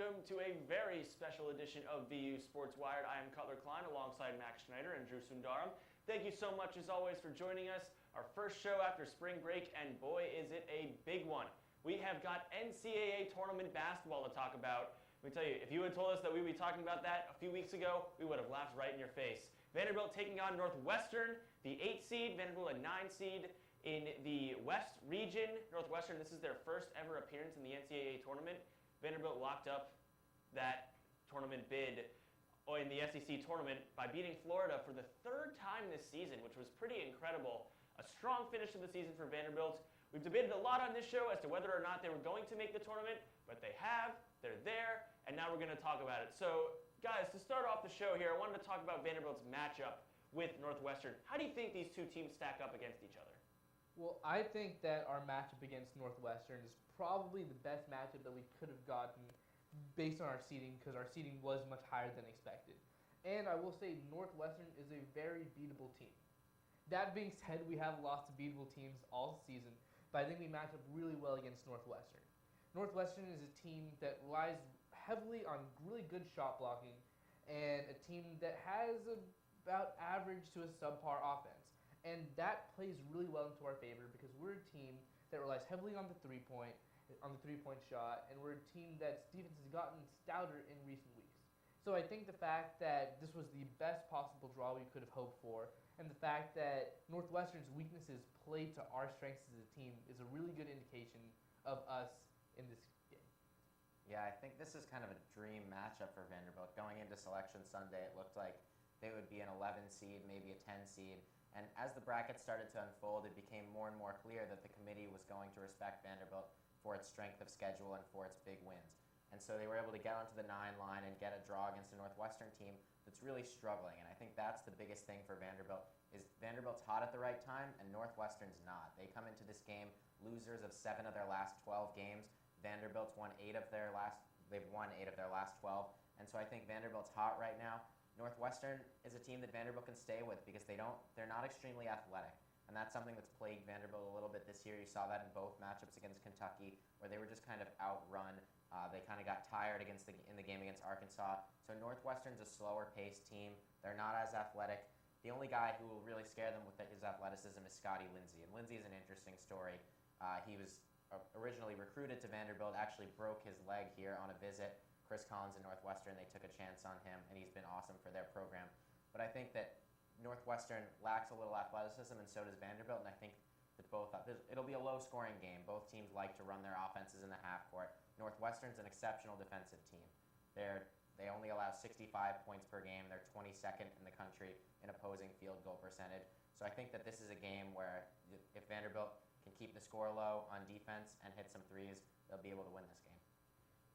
welcome to a very special edition of VU Sports Wired. I am Cutler Klein alongside Max Schneider and Drew Sundaram. Thank you so much as always for joining us. Our first show after spring break, and boy is it a big one. We have got NCAA Tournament basketball to talk about. Let me tell you, if you had told us that we would be talking about that a few weeks ago, we would have laughed right in your face. Vanderbilt taking on Northwestern, the 8 seed, Vanderbilt a 9 seed. In the West region, Northwestern, this is their first ever appearance in the NCAA Tournament. Vanderbilt locked up that tournament bid in the SEC Tournament by beating Florida for the third time this season, which was pretty incredible. A strong finish to the season for Vanderbilt. We've debated a lot on this show as to whether or not they were going to make the tournament, but they have, they're there, and now we're going to talk about it. So, guys, to start off the show here, I wanted to talk about Vanderbilt's matchup with Northwestern. How do you think these two teams stack up against each other? Well, I think that our matchup against Northwestern is probably the best matchup that we could have gotten based on our seeding, because our seeding was much higher than expected. And I will say Northwestern is a very beatable team. That being said, we have lost to beatable teams all season, but I think we match up really well against Northwestern. Northwestern is a team that relies heavily on really good shot blocking and a team that has about average to a subpar offense. And that plays really well into our favor because we're a team that relies heavily on the three-point shot, and we're a team that's defense has gotten stouter in recent weeks. So I think the fact that this was the best possible draw we could have hoped for, and the fact that Northwestern's weaknesses play to our strengths as a team is a really good indication of us in this game. Yeah, I think this is kind of a dream matchup for Vanderbilt. Going into Selection Sunday, it looked like they would be an 11 seed, maybe a 10 seed. And as the bracket started to unfold, it became more and more clear that the committee was going to respect Vanderbilt for its strength of schedule and for its big wins. And so they were able to get onto the 9 line and get a draw against a Northwestern team that's really struggling. And I think that's the biggest thing for Vanderbilt is Vanderbilt's hot at the right time and Northwestern's not. They come into this game losers of 7 of their last 12 games. Vanderbilt's won 8 of their last 12. And so I think Vanderbilt's hot right now. Northwestern is a team that Vanderbilt can stay with because they're not extremely athletic. And that's something that's plagued Vanderbilt a little bit this year. You saw that in both matchups against Kentucky, where they were just kind of outrun. They kind of got tired in the game against Arkansas. So Northwestern's a slower-paced team. They're not as athletic. The only guy who will really scare them with his athleticism is Scotty Lindsey. And Lindsey is an interesting story. He was originally recruited to Vanderbilt, actually broke his leg here on a visit. Chris Collins and Northwestern, they took a chance on him, and he's been awesome for their program. But I think that Northwestern lacks a little athleticism, and so does Vanderbilt, and I think that it'll be a low-scoring game. Both teams like to run their offenses in the half court. Northwestern's an exceptional defensive team. They only allow 65 points per game. They're 22nd in the country in opposing field goal percentage. So I think that this is a game where if Vanderbilt can keep the score low on defense and hit some threes, they'll be able to win this game.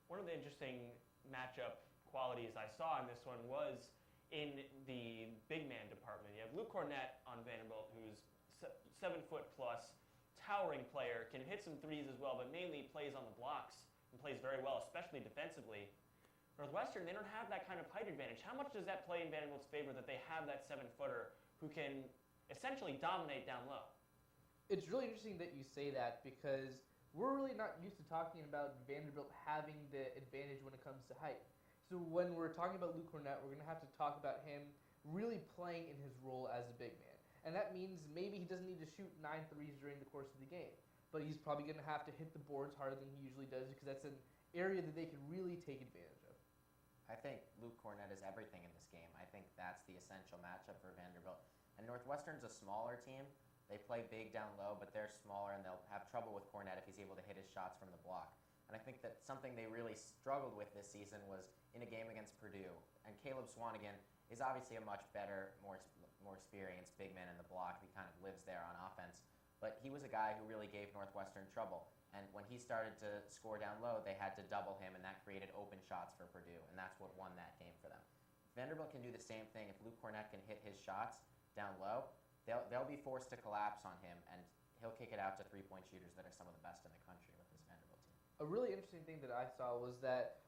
One of the interesting matchup qualities I saw in this one was in the big man department. You have Luke Cornett on Vanderbilt, who's 7 foot plus, towering player, can hit some threes as well, but mainly plays on the blocks and plays very well, especially defensively. Northwestern, they don't have that kind of height advantage. How much does that play in Vanderbilt's favor that they have that 7-footer who can essentially dominate down low? It's really interesting that you say that because we're really not used to talking about Vanderbilt having the advantage when it comes to height. So when we're talking about Luke Cornett, we're going to have to talk about him really playing in his role as a big man. And that means maybe he doesn't need to shoot 9 threes during the course of the game, but he's probably going to have to hit the boards harder than he usually does because that's an area that they can really take advantage of. I think Luke Cornett is everything in this game. I think that's the essential matchup for Vanderbilt. And Northwestern's a smaller team. They play big down low, but they're smaller, and they'll have trouble with Cornett if he's able to hit his shots from the block. And I think that something they really struggled with this season was in a game against Purdue. And Caleb Swanigan is obviously a much better, more experienced big man in the block. He kind of lives there on offense. But he was a guy who really gave Northwestern trouble. And when he started to score down low, they had to double him, and that created open shots for Purdue, and that's what won that game for them. Vanderbilt can do the same thing. If Luke Cornett can hit his shots down low, they'll be forced to collapse on him, and he'll kick it out to three-point shooters that are some of the best in the country with this Vanderbilt team. A really interesting thing that I saw was that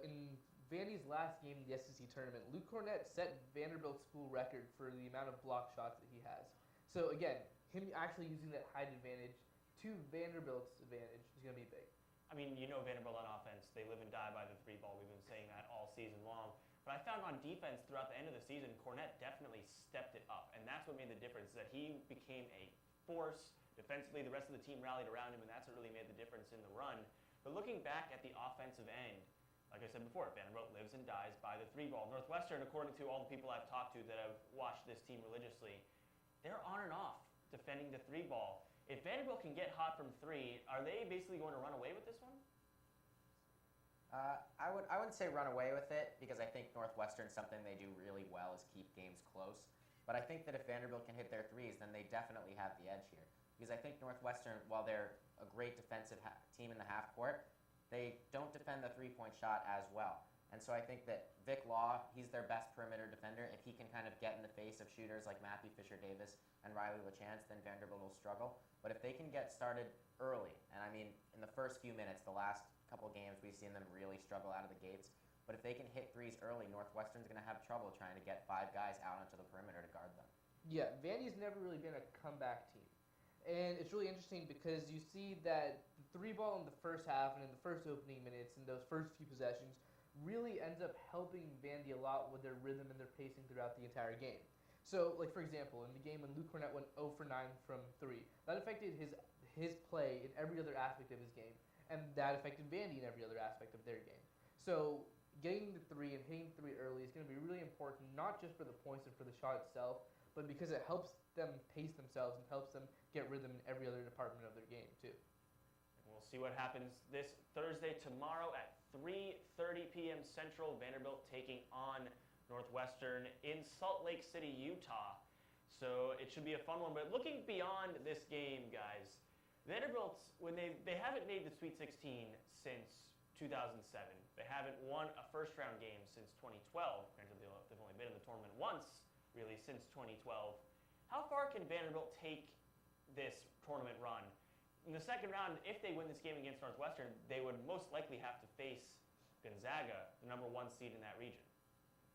in Vandy's last game in the SEC tournament, Luke Cornett set Vanderbilt's school record for the amount of block shots that he has. So again, him actually using that height advantage to Vanderbilt's advantage is going to be big. I mean, Vanderbilt on offense, they live and die by the three ball. We've been saying that all season long. But I found on defense throughout the end of the season, Cornette definitely stepped it up. And that's what made the difference, that he became a force. Defensively, the rest of the team rallied around him, and that's what really made the difference in the run. But looking back at the offensive end, like I said before, Vanderbilt lives and dies by the three ball. Northwestern, according to all the people I've talked to that have watched this team religiously, they're on and off defending the three ball. If Vanderbilt can get hot from three, are they basically going to run away with this one? I wouldn't say run away with it, because I think Northwestern, something they do really well is keep games close. But I think that if Vanderbilt can hit their threes, then they definitely have the edge here. Because I think Northwestern, while they're a great defensive team in the half court, they don't defend the three-point shot as well. And so I think that Vic Law, he's their best perimeter defender. If he can kind of get in the face of shooters like Matthew Fisher-Davis and Riley LaChance, then Vanderbilt will struggle. But if they can get started early, and I mean in the first few minutes, the last couple games, we've seen them really struggle out of the gates. But if they can hit threes early, Northwestern's going to have trouble trying to get five guys out onto the perimeter to guard them. Yeah, Vandy's never really been a comeback team. And it's really interesting because you see that the three ball in the first half and in the first opening minutes and those first few possessions really ends up helping Vandy a lot with their rhythm and their pacing throughout the entire game. So, like for example, in the game when Luke Cornette went 0 for 9 from 3, that affected his play in every other aspect of his game, and that affected Vandy in every other aspect of their game. So, getting the three and hitting three early is going to be really important, not just for the points and for the shot itself, but because it helps them pace themselves and helps them get rhythm in every other department of their game, too. We'll see what happens this Thursday, tomorrow at 3:30 p.m. Central. Vanderbilt taking on Northwestern in Salt Lake City, Utah. So it should be a fun one. But looking beyond this game, guys, Vanderbilt's, when they haven't made the Sweet 16 since 2007. They haven't won a first-round game since 2012. Granted, they've only been in the tournament once, really, since 2012. How far can Vanderbilt take this tournament run? In the second round, if they win this game against Northwestern, they would most likely have to face Gonzaga, the number 1 seed in that region.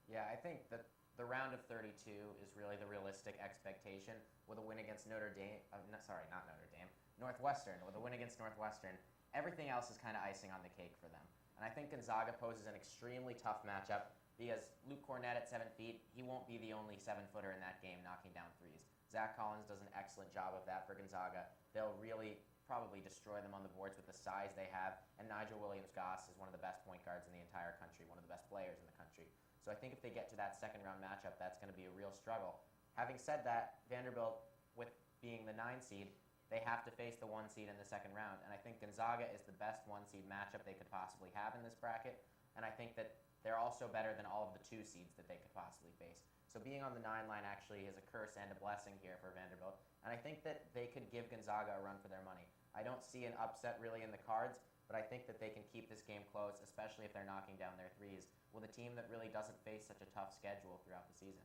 Yeah, I think that the round of 32 is really the realistic expectation with a win against Northwestern. With a win against Northwestern, everything else is kind of icing on the cake for them. And I think Gonzaga poses an extremely tough matchup because Luke Cornette at 7 feet, he won't be the only 7-footer in that game knocking down threes. Zach Collins does an excellent job of that for Gonzaga. They'll really probably destroy them on the boards with the size they have, and Nigel Williams-Goss is one of the best point guards in the entire country, one of the best players in the country. So I think if they get to that second round matchup, that's going to be a real struggle. Having said that, Vanderbilt, with being the 9 seed, they have to face the 1 seed in the second round, and I think Gonzaga is the best 1 seed matchup they could possibly have in this bracket, and I think that they're also better than all of the 2 seeds that they could possibly face. So being on the 9 line actually is a curse and a blessing here for Vanderbilt, and I think that they could give Gonzaga a run for their money. I don't see an upset really in the cards, but I think that they can keep this game close, especially if they're knocking down their threes, with a team that really doesn't face such a tough schedule throughout the season.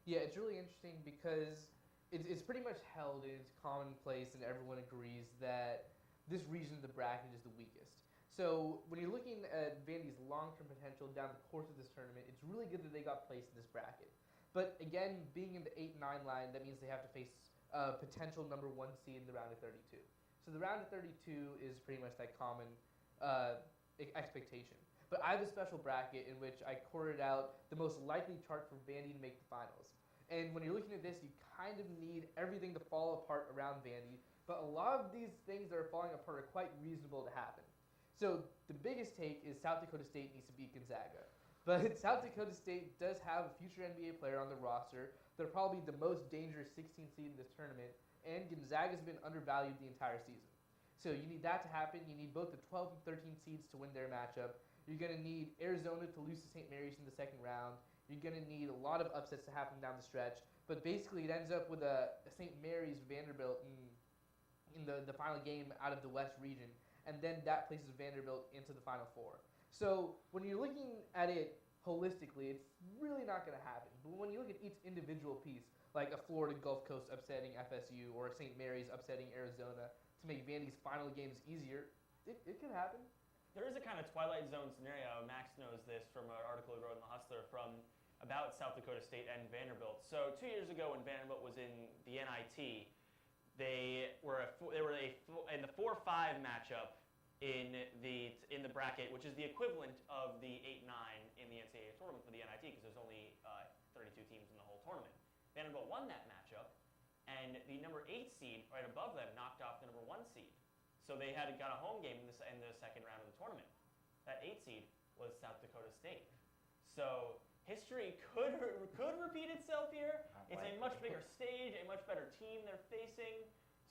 Yeah, it's really interesting because it's pretty much held in its commonplace, and everyone agrees that this region of the bracket is the weakest. So when you're looking at Vandy's long-term potential down the course of this tournament, it's really good that they got placed in this bracket. But again, being in the 8-9 line, that means they have to face a potential number 1 seed in the round of 32. So the round of 32 is pretty much that common expectation. But I have a special bracket in which I quartered out the most likely chart for Vandy to make the finals. And when you're looking at this, you kind of need everything to fall apart around Vandy. But a lot of these things that are falling apart are quite reasonable to happen. So the biggest take is South Dakota State needs to beat Gonzaga. But South Dakota State does have a future NBA player on the roster. They're probably the most dangerous 16th seed in this tournament. And Gonzaga's been undervalued the entire season. So you need that to happen. You need both the 12 and 13 seeds to win their matchup. You're going to need Arizona to lose to St. Mary's in the second round. You're going to need a lot of upsets to happen down the stretch. But basically it ends up with a St. Mary's Vanderbilt in the final game out of the West region. And then that places Vanderbilt into the Final Four. So when you're looking at it holistically, it's really not going to happen. But when you look at each individual piece, like a Florida Gulf Coast upsetting FSU or a St. Mary's upsetting Arizona to make Vandy's final games easier, it can happen. There is a kind of Twilight Zone scenario. Max knows this from an article he wrote in The Hustler about South Dakota State and Vanderbilt. So 2 years ago when Vanderbilt was in the NIT, they were in the 4-5 matchup. in the bracket, which is the equivalent of the 8-9 in the NCAA tournament for the NIT, because there's only 32 teams in the whole tournament. Vanderbilt won that matchup, and the number 8 seed right above them knocked off the number 1 seed. So they got a home game in the second round of the tournament. That 8 seed was South Dakota State. So history could repeat itself here. It's a much bigger stage, a much better team they're facing.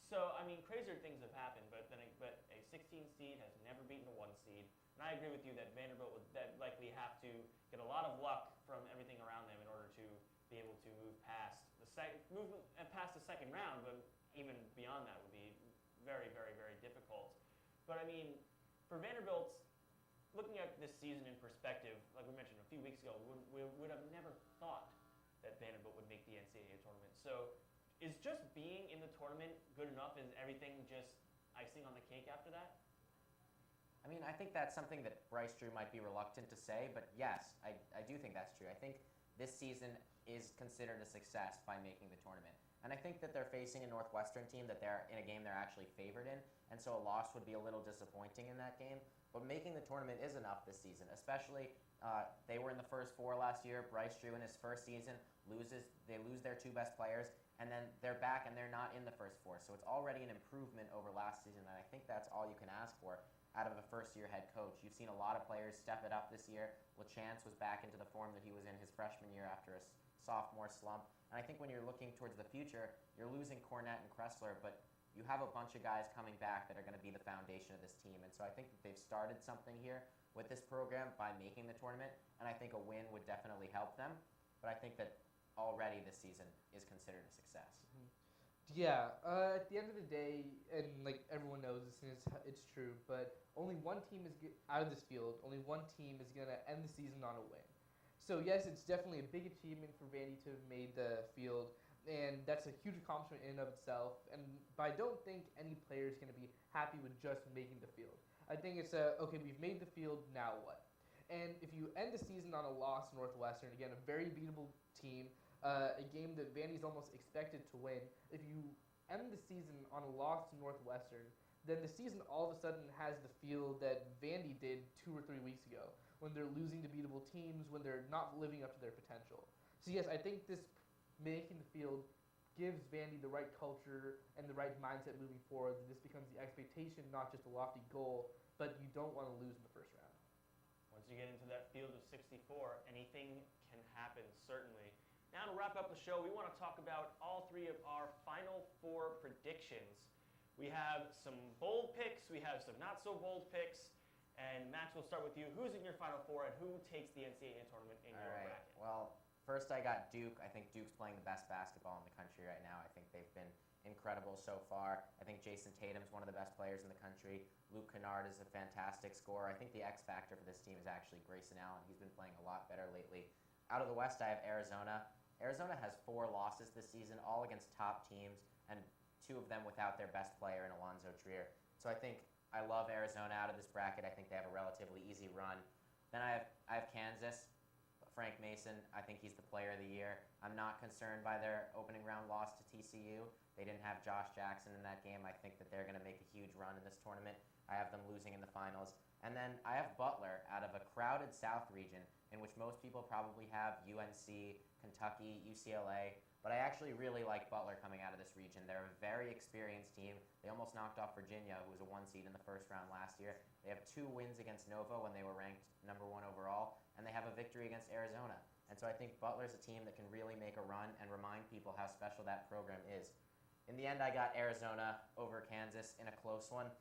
So, I mean, crazier things have happened, but a 16 seed has never beaten a 1 seed. And I agree with you that Vanderbilt would likely have to get a lot of luck from everything around them in order to be able to move past the second round, but even beyond that would be very, very, very difficult. But, I mean, for Vanderbilt, looking at this season in perspective, like we mentioned a few weeks ago, we would have never thought that Vanderbilt would make the NCAA tournament. So, is just being in the tournament good enough? Is everything just icing on the cake after that? I mean, I think that's something that Bryce Drew might be reluctant to say, but yes, I do think that's true. I think this season is considered a success by making the tournament. And I think that they're facing a Northwestern team that they're in a game they're actually favored in, and so a loss would be a little disappointing in that game. But making the tournament is enough this season, especially they were in the first 4 last year. Bryce Drew in his first season lose their 2 best players, and then they're back and they're not in the first 4. So it's already an improvement over last season, and I think that's all you can ask for out of a first-year head coach. You've seen a lot of players step it up this year. LaChance was back into the form that he was in his freshman year after a sophomore slump. And I think when you're looking towards the future, you're losing Cornette and Kressler, but you have a bunch of guys coming back that are going to be the foundation of this team. And so I think that they've started something here with this program by making the tournament, and I think a win would definitely help them. But I think that already this season is considered a success. Yeah, at the end of the day, and like everyone knows this, and it's true, but only one team is out of this field. Only one team is going to end the season on a win. So yes, it's definitely a big achievement for Vandy to have made the field, and that's a huge accomplishment in and of itself. But I don't think any player is going to be happy with just making the field. I think it's okay, we've made the field, now what? And if you end the season on a loss, Northwestern, again, a very beatable team, a game that Vandy's almost expected to win. If you end the season on a loss to Northwestern, then the season all of a sudden has the feel that Vandy did 2 or 3 weeks ago, when they're losing to beatable teams, when they're not living up to their potential. So yes, I think this making the field gives Vandy the right culture and the right mindset moving forward. That this becomes the expectation, not just a lofty goal, but you don't want to lose in the first round. Once you get into that field of 64, anything can happen, certainly. Now to wrap up the show, we want to talk about all 3 of our Final 4 predictions. We have some bold picks, we have some not so bold picks, and Max, we'll start with you. Who's in your Final 4 and who takes the NCAA tournament in your bracket? Well, first I got Duke. I think Duke's playing the best basketball in the country right now. I think they've been incredible so far. I think Jason Tatum's one of the best players in the country. Luke Kennard is a fantastic scorer. I think the X factor for this team is actually Grayson Allen. He's been playing a lot better lately. Out of the West, I have Arizona. Arizona has 4 losses this season, all against top teams, and 2 of them without their best player in Alonzo Trier. So I think I love Arizona out of this bracket. I think they have a relatively easy run. Then I have Kansas. Frank Mason, I think he's the player of the year. I'm not concerned by their opening round loss to TCU. They didn't have Josh Jackson in that game. I think that they're going to make a huge run in this tournament. I have them losing in the finals. And then I have Butler out of a crowded South region in which most people probably have UNC, Kentucky, UCLA. But I actually really like Butler coming out of this region. They're a very experienced team. They almost knocked off Virginia, who was a 1 seed in the first round last year. They have 2 wins against Nova when they were ranked number 1 overall, and they have a victory against Arizona. And so I think Butler's a team that can really make a run and remind people how special that program is. In the end, I got Arizona over Kansas in a close one.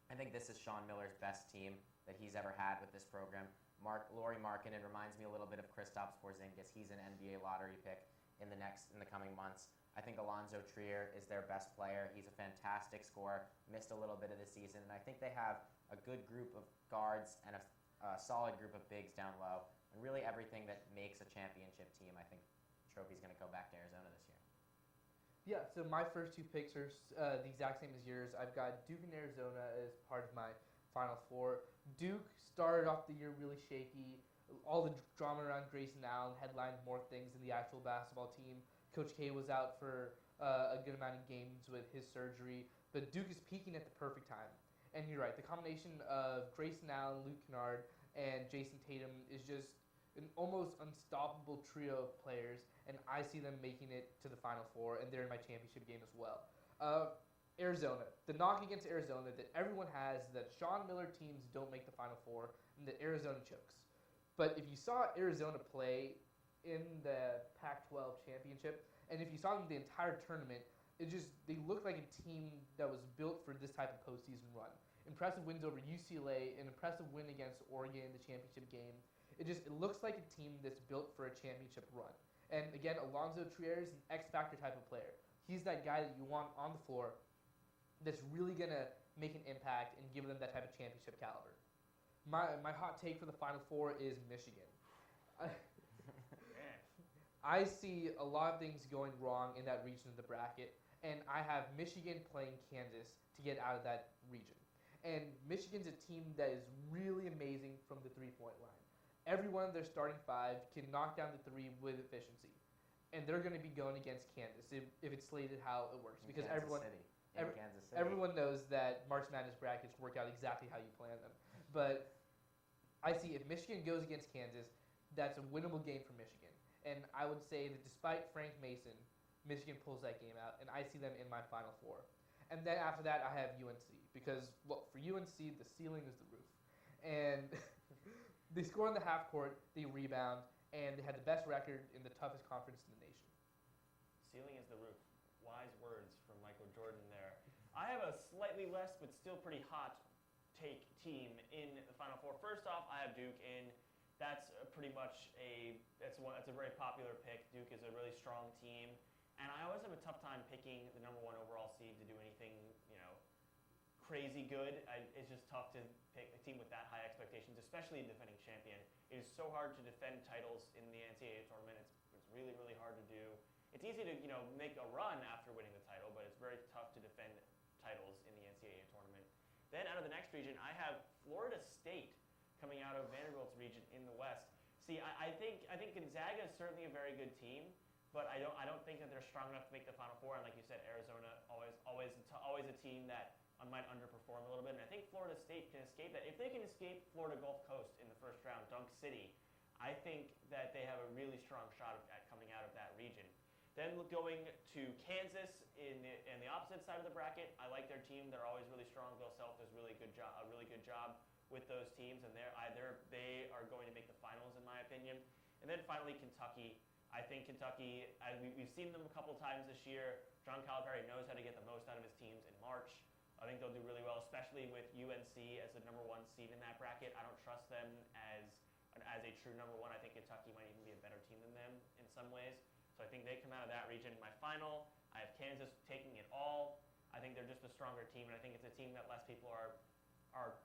I think this is Sean Miller's best team that he's ever had with this program. Lauri Markkanen reminds me a little bit of Kristaps Porzingis. He's an NBA lottery pick in the coming months. I think Alonzo Trier is their best player. He's a fantastic scorer, missed a little bit of the season, and I think they have a good group of guards and a solid group of bigs down low, and really everything that makes a championship team. I think the trophy's going to go back to Arizona this year. Yeah, so my first 2 picks are the exact same as yours. I've got Duke and Arizona as part of my Final 4. Duke started off the year really shaky. All the drama around Grayson Allen headlined more things than the actual basketball team. Coach K was out for a good amount of games with his surgery, but Duke is peaking at the perfect time. And you're right. The combination of Grayson Allen, Luke Kennard, and Jason Tatum is just an almost unstoppable trio of players, and I see them making it to the Final Four, and they're in my championship game as well. Arizona. The knock against Arizona that everyone has is that Sean Miller teams don't make the Final Four, and that Arizona chokes. But if you saw Arizona play in the Pac-12 championship, and if you saw them the entire tournament, they looked like a team that was built for this type of postseason run. Impressive wins over UCLA, an impressive win against Oregon in the championship game. It looks like a team that's built for a championship run. And again, Alonzo Trier is an X-factor type of player. He's that guy that you want on the floor that's really going to make an impact and give them that type of championship caliber. My hot take for the Final Four is Michigan. I see a lot of things going wrong in that region of the bracket, and I have Michigan playing Kansas to get out of that region. And Michigan's a team that is really amazing from the three-point line. Every one of their starting five can knock down the three with efficiency. And they're going to be going against Kansas if it's slated how it works. Because everyone knows that March Madness brackets work out exactly how you plan them. But I see if Michigan goes against Kansas, that's a winnable game for Michigan. And I would say that despite Frank Mason, Michigan pulls that game out, and I see them in my Final Four. And then after that, I have UNC. Because, well, for UNC, the ceiling is the roof. And they score in the half court, they rebound, and they had the best record in the toughest conference in the nation. Ceiling is the roof. Wise words from Michael Jordan there. I have a slightly less but still pretty hot take team in the Final Four. First off, I have Duke in. That's a very popular pick. Duke is a really strong team, and I always have a tough time picking the number 1 overall seed to do anything, crazy good. It's just tough to pick a team with that high expectations, especially a defending champion. It is so hard to defend titles in the NCAA tournament. It's really, really hard to do. It's easy to make a run after winning the title, but it's very tough to defend titles in the NCAA tournament. Then out of the next region, I have Florida State coming out of Vanderbilt's region in the West. See, I think Gonzaga is certainly a very good team, but I don't think that they're strong enough to make the Final Four. And like you said, Arizona always a team that might underperform a little bit. And I think Florida State can escape that. If they can escape Florida Gulf Coast in the first round, Dunk City, I think that they have a really strong shot at coming out of that region. Then going to Kansas in the opposite side of the bracket, I like their team. They're always really strong. Bill Self does a really good job with those teams, and they are going to make the finals in my opinion. And then finally Kentucky. I think Kentucky, we've seen them a couple times this year. John Calipari knows how to get the most out of his teams in March. I think they'll do really well, especially with UNC as the number 1 seed in that bracket. I don't trust them as a true number 1. I think Kentucky might even be a better team than them in some ways. So I think they come out of that region. My final, I have Kansas taking it all. I think they're just a stronger team, and I think it's a team that less people are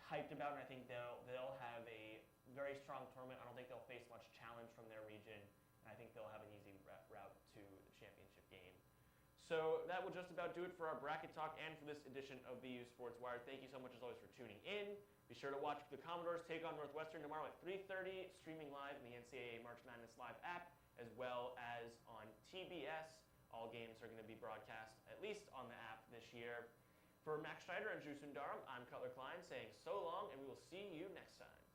hyped about, and I think they'll have a very strong tournament. I don't think they'll face much challenge from their region, and I think they'll have an easy route to the championship game. So that will just about do it for our bracket talk and for this edition of VU Sports Wire. Thank you so much as always for tuning in. Be sure to watch the Commodores take on Northwestern tomorrow at 3:30, streaming live in the NCAA March Madness Live app, as well as on TBS. All games are going to be broadcast, at least on the app this year. For Max Schneider and Sundaram, I'm Cutler Klein saying so long, and we will see you next time.